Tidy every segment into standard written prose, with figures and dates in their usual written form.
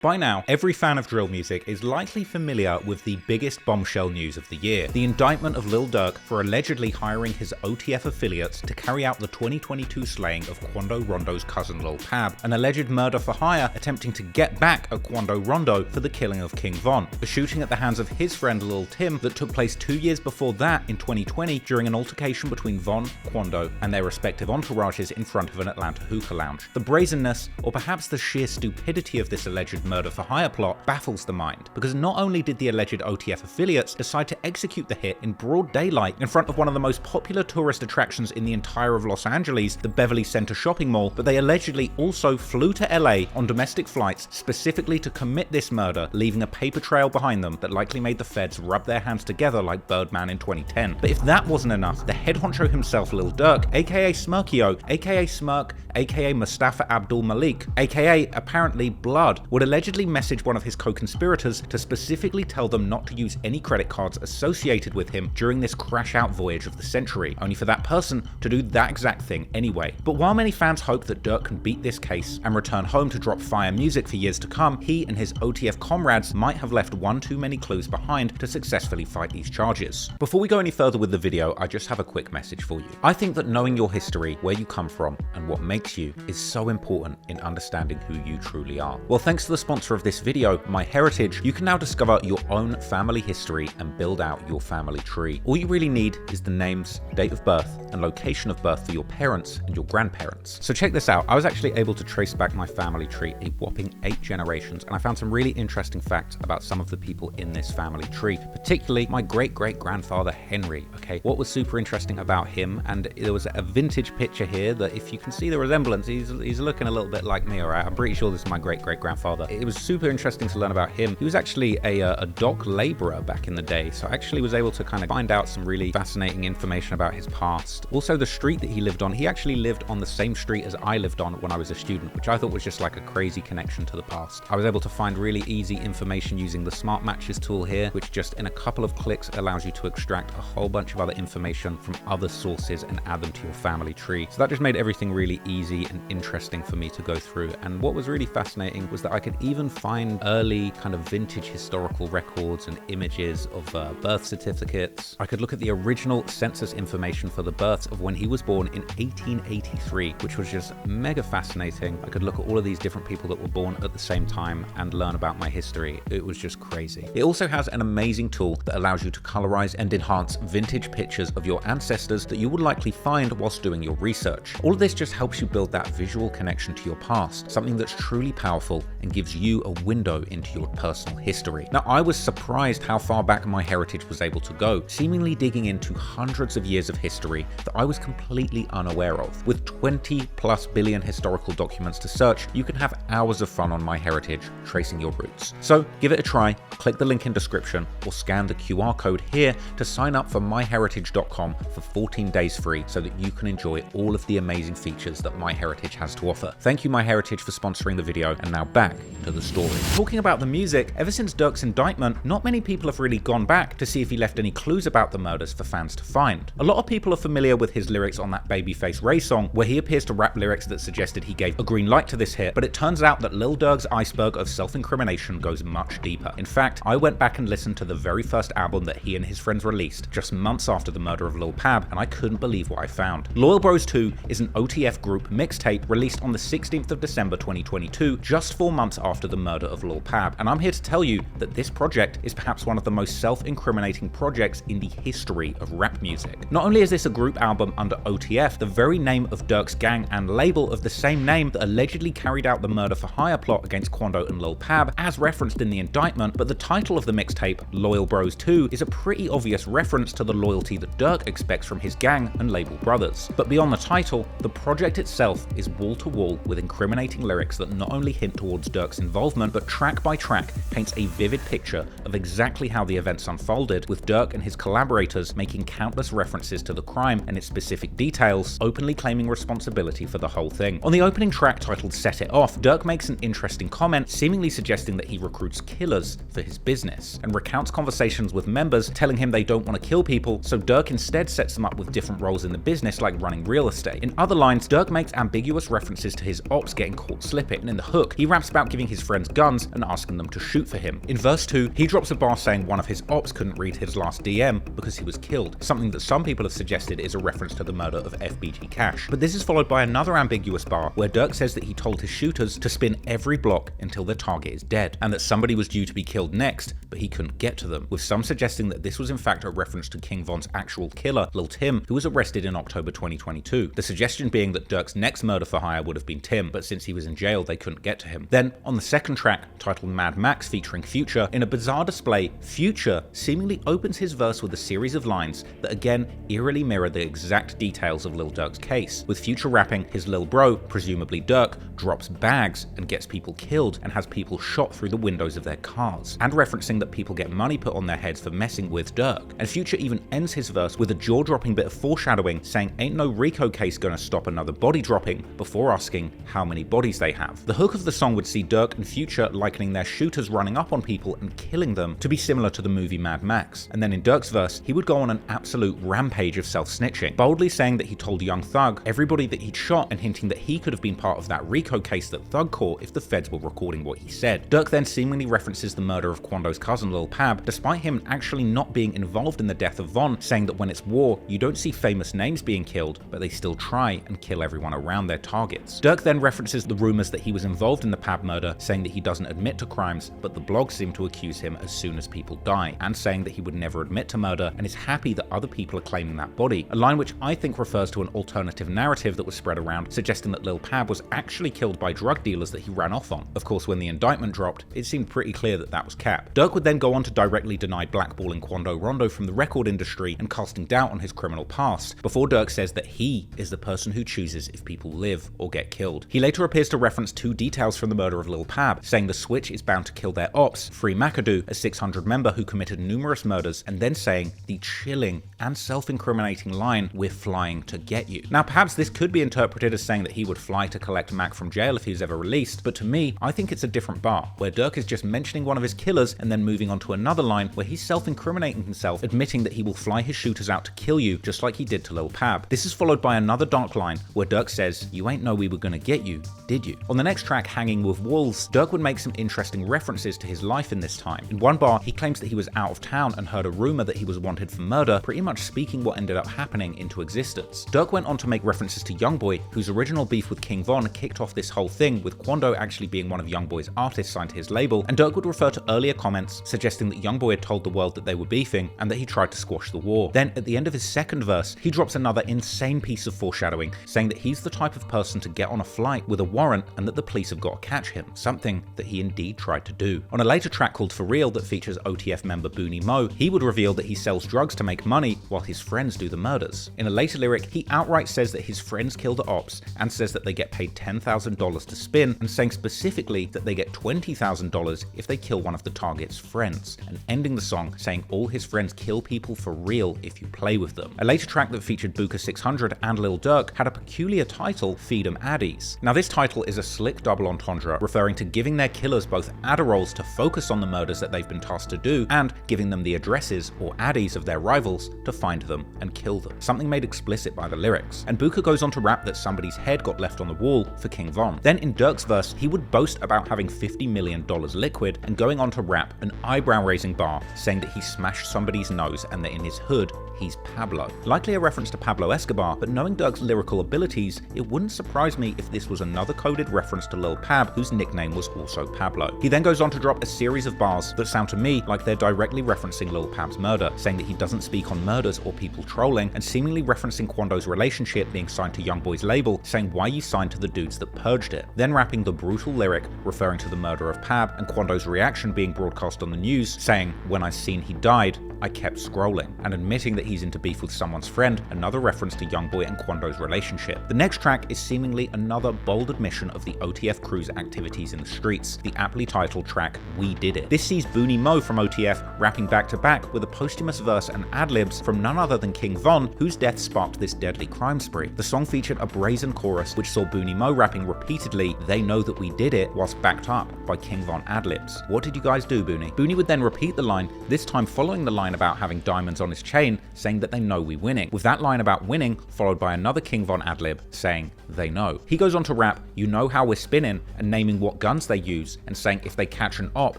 By now, every fan of drill music is likely familiar with the biggest bombshell news of the year, the indictment of Lil Durk for allegedly hiring his OTF affiliates to carry out the 2022 slaying of Quando Rondo's cousin Lil Pab, an alleged murder for hire attempting to get back at Quando Rondo for the killing of King Von, a shooting at the hands of his friend Lil Tim that took place 2 years before that in 2020 during an altercation between Von, Quando, and their respective entourages in front of an Atlanta hookah lounge. The brazenness, or perhaps the sheer stupidity of this alleged murder for hire plot baffles the mind, because not only did the alleged OTF affiliates decide to execute the hit in broad daylight in front of one of the most popular tourist attractions in the entire of Los Angeles, the Beverly Center shopping mall, but they allegedly also flew to LA on domestic flights specifically to commit this murder, leaving a paper trail behind them that likely made the feds rub their hands together like Birdman in 2010. But if that wasn't enough, the head honcho himself, Lil Durk, aka Smirkio, aka Smirk, aka Mustafa Abdul Malik, aka apparently Blood, would allegedly message one of his co-conspirators to specifically tell them not to use any credit cards associated with him during this crash-out voyage of the century, only for that person to do that exact thing anyway. But while many fans hope that Durk can beat this case and return home to drop fire music for years to come, he and his OTF comrades might have left one too many clues behind to successfully fight these charges. Before we go any further with the video, I just have a quick message for you. I think that knowing your history, where you come from, and what makes you is so important in understanding who you truly are. Well, thanks to the sponsor of this video, MyHeritage, you can now discover your own family history and build out your family tree. All you really need is the names, date of birth, and location of birth for your parents and your grandparents. So check this out. I was actually able to trace back my family tree a whopping 8 generations, and I found some really interesting facts about some of the people in this family tree, particularly my great-great-grandfather Henry. Okay, what was super interesting about him, and there was a vintage picture here that if you can see the resemblance, he's looking a little bit like me, alright? I'm pretty sure this is my great-great-grandfather. It was super interesting to learn about him. He was actually a dock laborer back in the day, so I actually was able to kind of find out some really fascinating information about his past. Also, the street that he lived on, he actually lived on the same street as I lived on when I was a student, which I thought was just like a crazy connection to the past. I was able to find really easy information using the Smart Matches tool here, which just in a couple of clicks allows you to extract a whole bunch of other information from other sources and add them to your family tree. So that just made everything really easy and interesting for me to go through. And what was really fascinating was that I could even find early kind of vintage historical records and images of birth certificates. I could look at the original census information for the births of when he was born in 1883, which was just mega fascinating. I could look at all of these different people that were born at the same time and learn about my history. It was just crazy. It also has an amazing tool that allows you to colorize and enhance vintage pictures of your ancestors that you would likely find whilst doing your research. All of this just helps you build that visual connection to your past, something that's truly powerful and gives you a window into your personal history. Now, I was surprised how far back MyHeritage was able to go, seemingly digging into hundreds of years of history that I was completely unaware of. With 20+ billion historical documents to search, you can have hours of fun on MyHeritage tracing your roots. So give it a try, click the link in description, or scan the QR code here to sign up for myheritage.com for 14 days free so that you can enjoy all of the amazing features that MyHeritage has to offer. Thank you, MyHeritage, for sponsoring the video, and now back to the story. Talking about the music, ever since Durk's indictment, not many people have really gone back to see if he left any clues about the murders for fans to find. A lot of people are familiar with his lyrics on that Babyface Ray song, where he appears to rap lyrics that suggested he gave a green light to this hit, but it turns out that Lil Durk's iceberg of self-incrimination goes much deeper. In fact, I went back and listened to the very first album that he and his friends released just months after the murder of Lil Pab, and I couldn't believe what I found. Loyal Bros 2 is an OTF group mixtape released on the 16th of December 2022, just 4 months after the murder of Lil Pab, and I'm here to tell you that this project is perhaps one of the most self-incriminating projects in the history of rap music. Not only is this a group album under OTF, the very name of Durk's gang and label of the same name that allegedly carried out the murder for hire plot against Quando and Lil Pab, as referenced in the indictment, but the title of the mixtape, Loyal Bros 2, is a pretty obvious reference to the loyalty that Durk expects from his gang and label brothers. But beyond the title, the project itself is wall-to-wall with incriminating lyrics that not only hint towards Durk's involvement, but track by track paints a vivid picture of exactly how the events unfolded, with Durk and his collaborators making countless references to the crime and its specific details, openly claiming responsibility for the whole thing. On the opening track titled Set It Off, Durk makes an interesting comment, seemingly suggesting that he recruits killers for his business, and recounts conversations with members telling him they don't want to kill people, so Durk instead sets them up with different roles in the business like running real estate. In other lines, Durk makes ambiguous references to his ops getting caught slipping, and in the hook, he raps about giving his friends guns and asking them to shoot for him. In verse 2, he drops a bar saying one of his ops couldn't read his last DM because he was killed, something that some people have suggested is a reference to the murder of FBG Cash. But this is followed by another ambiguous bar where Durk says that he told his shooters to spin every block until their target is dead, and that somebody was due to be killed next, but he couldn't get to them, with some suggesting that this was in fact a reference to King Von's actual killer, Lil Tim, who was arrested in October 2022. The suggestion being that Durk's next murder for hire would have been Tim, but since he was in jail, they couldn't get to him. Then, on the second track, titled Mad Max featuring Future, in a bizarre display, Future seemingly opens his verse with a series of lines that again eerily mirror the exact details of Lil Durk's case, with Future rapping his lil bro, presumably Durk, drops bags and gets people killed and has people shot through the windows of their cars, and referencing that people get money put on their heads for messing with Durk. And Future even ends his verse with a jaw-dropping bit of foreshadowing saying ain't no Rico case gonna stop another body dropping, before asking how many bodies they have. The hook of the song would see Durk and Future likening their shooters running up on people and killing them to be similar to the movie Mad Max. And then in Durk's verse, he would go on an absolute rampage of self-snitching, boldly saying that he told Young Thug everybody that he'd shot and hinting that he could have been part of that Rico case that Thug caught if the feds were recording what he said. Durk then seemingly references the murder of Quando's cousin Lil Pab, despite him actually not being involved in the death of Von, saying that when it's war, you don't see famous names being killed, but they still try and kill everyone around their targets. Durk then references the rumors that he was involved in the Pab murder, saying that he doesn't admit to crimes, but the blogs seem to accuse him as soon as people die, and saying that he would never admit to murder and is happy that other people are claiming that body, a line which I think refers to an alternative narrative that was spread around, suggesting that Lil Pab was actually killed by drug dealers that he ran off on. Of course, when the indictment dropped, it seemed pretty clear that that was cap. Durk would then go on to directly deny blackballing Quando Rondo from the record industry and casting doubt on his criminal past, before Durk says that he is the person who chooses if people live or get killed. He later appears to reference two details from the murder of Lil Pab, saying the Switch is bound to kill their ops, Free McAdoo, a 600 member who committed numerous murders, and then saying the chilling and self-incriminating line, "We're flying to get you." Now, perhaps this could be interpreted as saying that he would fly to collect Mac from jail if he was ever released, but to me, I think it's a different bar, where Durk is just mentioning one of his killers and then moving on to another line where he's self-incriminating himself, admitting that he will fly his shooters out to kill you, just like he did to Lil Pab. This is followed by another dark line where Durk says, "You ain't know we were gonna get you, did you?" On the next track, Hanging with Wolves, Durk would make some interesting references to his life in this time. In one bar, he claims that he was out of town and heard a rumor that he was wanted for murder, pretty much speaking what ended up happening into existence. Durk went on to make references to Youngboy, whose original beef with King Von kicked off this whole thing, with Quando actually being one of Youngboy's artists signed to his label, and Durk would refer to earlier comments suggesting that Youngboy had told the world that they were beefing and that he tried to squash the war. Then, at the end of his second verse, he drops another insane piece of foreshadowing, saying that he's the type of person to get on a flight with a warrant and that the police have got to catch him, something that he indeed tried to do. On a later track called For Real that features OTF member Booney Mo, he would reveal that he sells drugs to make money while his friends do the murders. In a later lyric, he outright says that his friends kill the ops and says that they get paid $10,000 to spin, and saying specifically that they get $20,000 if they kill one of the target's friends, and ending the song saying all his friends kill people for real if you play with them. A later track that featured Booker 600 and Lil Durk had a peculiar title, Feed 'em Addies. Now this title is a slick double entendre referring to giving their killers both Adderalls to focus on the murders that they've been tasked to do, and giving them the addresses or addies of their rivals to find them and kill them, something made explicit by the lyrics. And Booker goes on to rap that somebody's head got left on the wall for King Von. Then in Durk's verse, he would boast about having $50 million liquid and going on to rap an eyebrow-raising bar saying that he smashed somebody's nose and that in his hood, he's Pablo. Likely a reference to Pablo Escobar, but knowing Durk's lyrical abilities, it wouldn't surprise me if this was another coded reference to Lil Pab, whose nickname was also Pablo. He then goes on to drop a series of bars that sound to me like they're directly referencing Lil Pab's murder, saying that he doesn't speak on murders or people trolling, and seemingly referencing Quando's relationship being signed to Youngboy's label, saying why you signed to the dudes that purged it. Then rapping the brutal lyric referring to the murder of Pab and Quando's reaction being broadcast on the news, saying, "When I seen he died, I kept scrolling," and admitting that he's into beef with someone's friend, another reference to Youngboy and Quando's relationship. The next track is seemingly another bold admission of the OTF crew's activities in the streets, the aptly titled track We Did It. This sees Booney Mo from OTF rapping back to back with a posthumous verse and ad-libs from none other than King Von, whose death sparked this deadly crime spree. The song featured a brazen chorus which saw Booney Mo rapping repeatedly, "They know that we did it," whilst backed up by King Von ad-libs. "What did you guys do, Booney?" Booney would then repeat the line, this time following the line line about having diamonds on his chain, saying that they know we winning, with that line about winning followed by another King Von adlib saying they know. He goes on to rap, "You know how we're spinning," and naming what guns they use, and saying if they catch an op,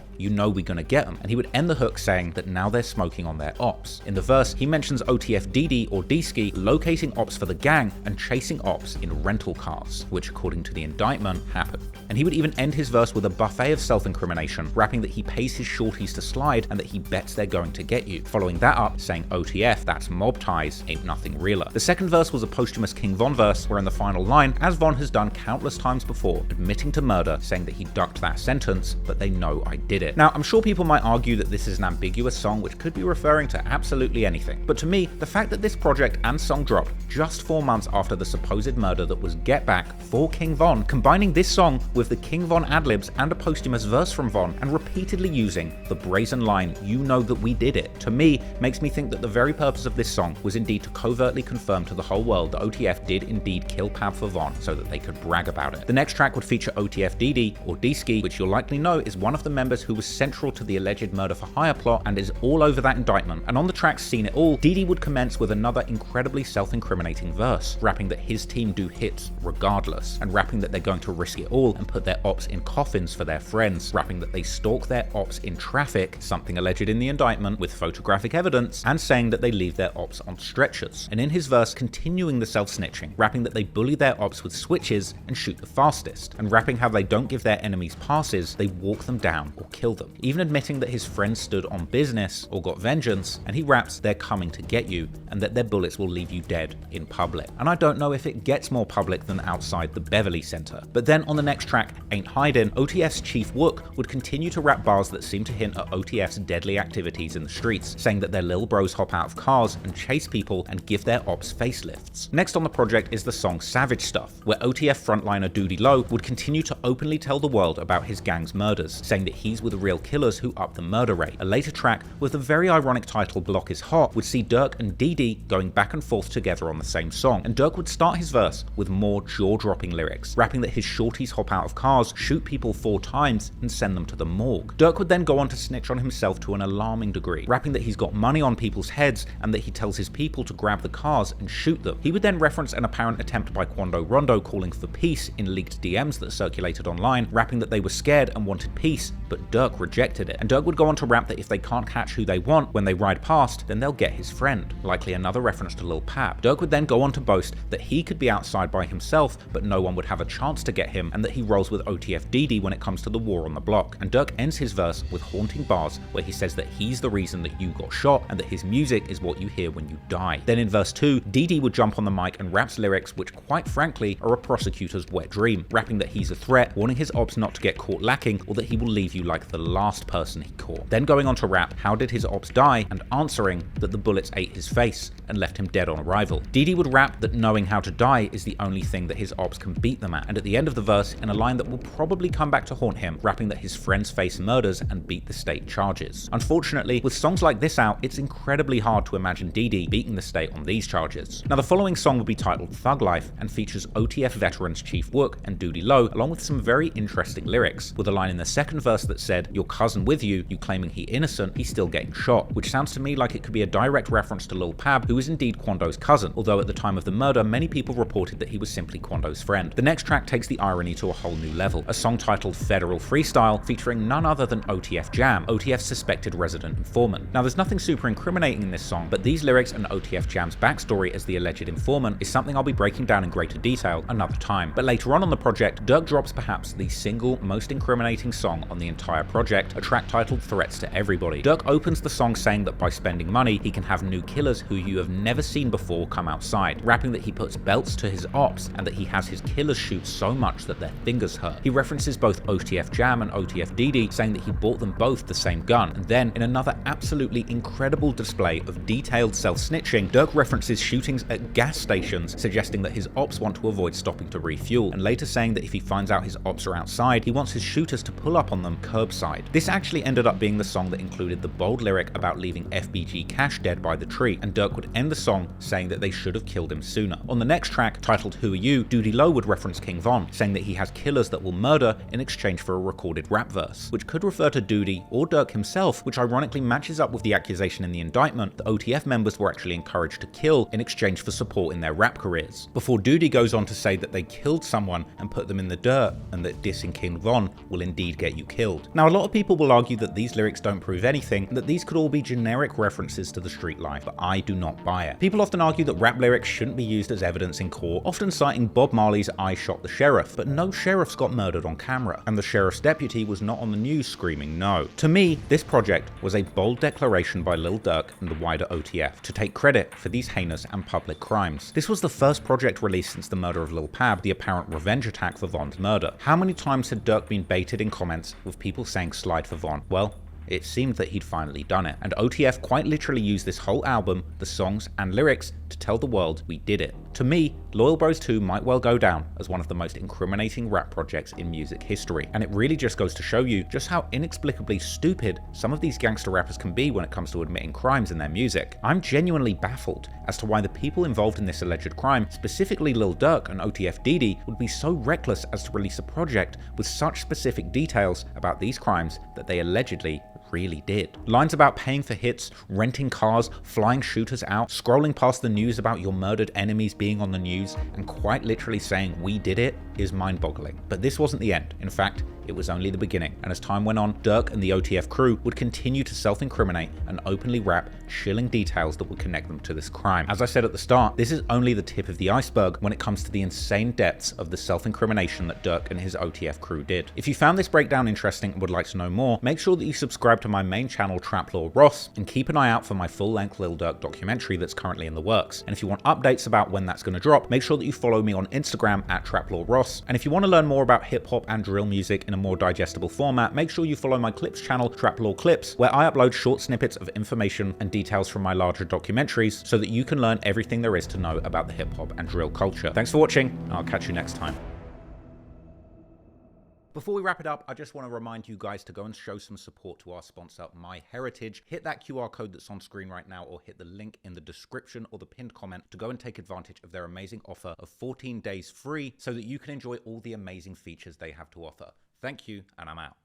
you know we gonna get them. And he would end the hook saying that now they're smoking on their ops. In the verse, he mentions OTF DD or D-Ski locating ops for the gang and chasing ops in rental cars, which according to the indictment happened. And he would even end his verse with a buffet of self-incrimination, rapping that he pays his shorties to slide and that he bets they're going to get you. Following that up, saying OTF, that's mob ties, ain't nothing realer. The second verse was a posthumous King Von verse, where in the final line, as Von has done countless times before, admitting to murder, saying that he ducked that sentence, but they know I did it. Now, I'm sure people might argue that this is an ambiguous song which could be referring to absolutely anything, but to me, the fact that this project and song dropped just 4 months after the supposed murder that was Get Back for King Von, combining this song with the King Von adlibs and a posthumous verse from Von, and repeatedly using the brazen line, "You know that we did it," to me, makes me think that the very purpose of this song was indeed to covertly confirm to the whole world that OTF did indeed kill Pab for Von so that they could brag about it. The next track would feature OTF DD, or D-Ski, which you'll likely know is one of the members who was central to the alleged murder for hire plot and is all over that indictment. And on the track Seen It All, DD would commence with another incredibly self-incriminating verse, rapping that his team do hits regardless, and rapping that they're going to risk it all and put their ops in coffins for their friends, rapping that they stalk their ops in traffic, something alleged in the indictment with photographic evidence, and saying that they leave their ops on stretchers. And in his verse, continuing the self-snitching, rapping that they bully their ops with switches and shoot the fastest, and rapping how they don't give their enemies passes, they walk them down or kill them. Even admitting that his friends stood on business or got vengeance, and he raps they're coming to get you, and that their bullets will leave you dead in public. And I don't know if it gets more public than outside the Beverly Center. But then on the next track, Ain't Hidin', OTF's Chief Wook would continue to rap bars that seem to hint at OTF's deadly activities in the streets, saying that their lil bros hop out of cars and chase people and give their ops facelifts. Next on the project is the song Savage Stuff, where OTF frontliner Doody Low would continue to openly tell the world about his gang's murders, saying that he's with real killers who up the murder rate. A later track with the very ironic title Block is Hot would see Durk and DD going back and forth together on the same song, and Durk would start his verse with more jaw-dropping lyrics, rapping that his shorties hop out of cars, shoot people 4 times, and send them to the morgue. Durk would then go on to snitch on himself to an alarming degree, rapping that he's got money on people's heads and that he tells his people to grab the cars and shoot them. He would then reference an apparent attempt by Quando Rondo calling for peace in leaked DMs that circulated online, rapping that they were scared and wanted peace, but Durk rejected it. And Durk would go on to rap that if they can't catch who they want when they ride past, then they'll get his friend, likely another reference to Lil Pab. Durk would then go on to boast that he could be outside by himself, but no one would have a chance to get him, and that he rolls with OTF DD when it comes to the war on the block. And Durk ends his verse with haunting bars where he says that he's the reason that you got shot and that his music is what you hear when you die. Then in verse 2, DD would jump on the mic and raps lyrics which quite frankly are a prosecutor's wet dream, rapping that he's a threat, warning his ops not to get caught lacking or that he will leave you like the last person he caught. Then going on to rap how did his ops die, and answering that the bullets ate his face and left him dead on arrival. DD would rap that knowing how to die is the only thing that his ops can beat them at, and at the end of the verse, in a line that will probably come back to haunt him, rapping that his friends face murders and beat the state charges. Unfortunately, with songs like this out, it's incredibly hard to imagine DD beating the state on these charges. Now the following song would be titled Thug Life and features OTF veterans Chief Wook and Doody Low, along with some very interesting lyrics, with a line in the second verse that said, "Your cousin with you claiming he innocent, he's still getting shot," which sounds to me like it could be a direct reference to Lil Pab, who is indeed Quando's cousin, although at the time of the murder, many people reported that he was simply Quando's friend. The next track takes the irony to a whole new level, a song titled Federal Freestyle, featuring none other than OTF Jam, OTF's suspected resident informant. Now there's nothing super incriminating in this song, but these lyrics and OTF Jam's backstory as the alleged informant is something I'll be breaking down in greater detail another time. But later on the project, Durk drops perhaps the single most incriminating song on the entire project, a track titled Threats to Everybody. Durk opens the song saying that by spending money, he can have new killers who you have never seen before come outside, rapping that he puts belts to his ops and that he has his killers shoot so much that their fingers hurt. He references both OTF Jam and OTF DD, saying that he bought them both the same gun, and then in another absolutely incredible display of detailed self-snitching, Durk references shootings at gas stations, suggesting that his ops want to avoid stopping to refuel, and later saying that if he finds out his ops are outside, he wants his shooters to pull up on them curbside. This actually ended up being the song that included the bold lyric about leaving FBG Cash dead by the tree, and Durk would end the song saying that they should have killed him sooner. On the next track, titled Who Are You, Doody Low would reference King Von, saying that he has killers killers that will murder in exchange for a recorded rap verse, which could refer to Doody or Durk himself, which ironically matches up with the accusation in the indictment that OTF members were actually encouraged to kill in exchange for support in their rap careers. Before Doody goes on to say that they killed someone and put them in the dirt, and that dissing King Von will indeed get you killed. Now, a lot of people will argue that these lyrics don't prove anything, and that these could all be generic references to the street life, but I do not buy it. People often argue that rap lyrics shouldn't be used as evidence in court, often citing Bob Marley's "I shot the sheriff," but no sheriffs got murdered on camera, and the sheriff's deputy was not on the news screaming no. To me, this project was a bold declaration by Lil Durk and the wider OTF to take credit for these heinous and public crimes. This was the first project released since the murder of Lil Pab, the apparent revenge attack for Von's murder. How many times had Durk been baited in comments with people saying slide for Von? Well, it seemed that he'd finally done it, and OTF quite literally used this whole album, the songs and lyrics, to tell the world we did it. To me, Loyal Bros 2 might well go down as one of the most incriminating rap projects in music history, and it really just goes to show you just how inexplicably stupid some of these gangster rappers can be when it comes to admitting crimes in their music. I'm genuinely baffled as to why the people involved in this alleged crime, specifically Lil Durk and OTF Didi, would be so reckless as to release a project with such specific details about these crimes that they allegedly really did. Lines about paying for hits, renting cars, flying shooters out, scrolling past the news about your murdered enemies being on the news, and quite literally saying we did it is mind-boggling. But this wasn't the end. In fact, it was only the beginning, and as time went on, Durk and the OTF crew would continue to self-incriminate and openly rap chilling details that would connect them to this crime. As I said at the start, this is only the tip of the iceberg when it comes to the insane depths of the self-incrimination that Durk and his OTF crew did. If you found this breakdown interesting and would like to know more, make sure that you subscribe to my main channel Trap Lord Ross, and keep an eye out for my full-length Lil Durk documentary that's currently in the works. And if you want updates about when that's going to drop, make sure that you follow me on Instagram at Trap Lord Ross. And if you want to learn more about hip-hop and drill music in a more digestible format, make sure you follow my clips channel Trap Lord Clips, where I upload short snippets of information and details from my larger documentaries so that you can learn everything there is to know about the hip-hop and drill culture. Thanks for watching, and I'll catch you next time. Before we wrap it up, I just want to remind you guys to go and show some support to our sponsor, MyHeritage. Hit that QR code that's on screen right now, or hit the link in the description or the pinned comment to go and take advantage of their amazing offer of 14 days free so that you can enjoy all the amazing features they have to offer. Thank you, and I'm out.